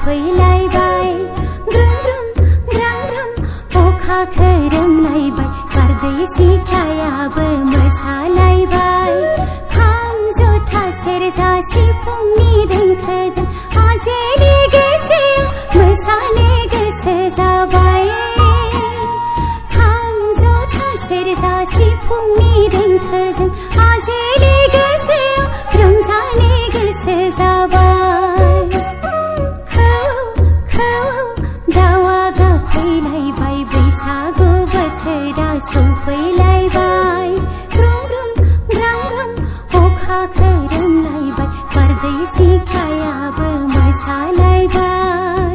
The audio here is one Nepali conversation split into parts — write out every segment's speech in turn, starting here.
सौफैलायबाय ग्रुम ग्रुम ग्राम ग्राम अखा खोरोमलायबाय बारदै सिख्लायाबो मोसालायबाय खाम जथा सेरजा सिफुंनि देंखोजों आजेनि गोसोआव मोसानो गोसो जाबाय खाम जथा सेरजा सिफुंनि देंखोजों आजेनि गोसोआव रंजानो गोसो जाबाय सौफैलायबाय ग्रुम ग्रुम ग्राम ग्राम अखा खोरोमलायबाय बारदै सिख्लायाबो मोसालायबाय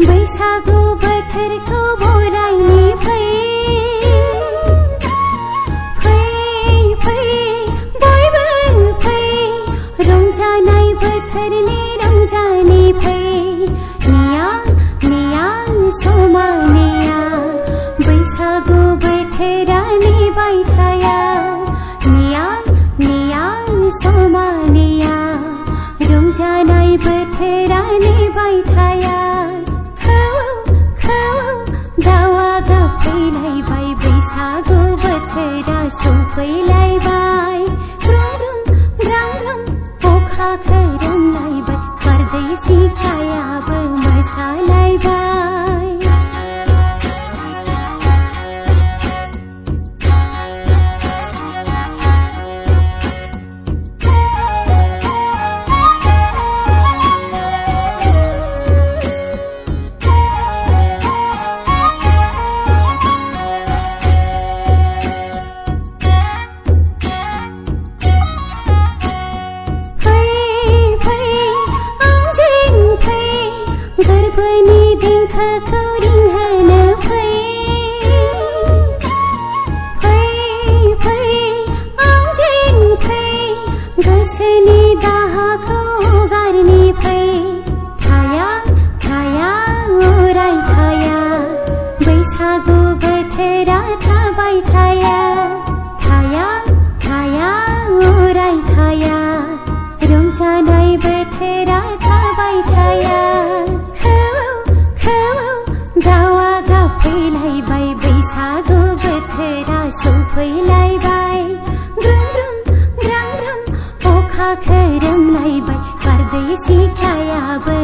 बैसागु बोथोरखौ बरायनो फै बयबो फै रंजानाय बोथोरनि रंजानो फै निया समानिया बैसागु बोथोरा नेबाय थाया निया समानिया रंजानाय बोथोरा नेबाय थाया फैलायबाय बैसागु बोथोरा सौफैलायबाय ग्रुम ग्रुम ग्राम ग्राम अखा खोरोमलायबाय बारदै सिख्लायाबो मोसालायबाय गोरबोनि देंखोखौ रिंहोनो फै आंजों फै गोसोनि दाहाखौ हगारनो फै थाया अराय थाया बैसागु बोथोरा थाबाय थाया अराय थाया रंजानाय बोथोरा थाबाय थाया दावा गाबफैलायबाय बैसागु बोथोरा सौफैलायबाय ग्रुम ग्रुम ग्राम ग्राम अखा खोरोमलायबाय बारदै सिख्लायाबो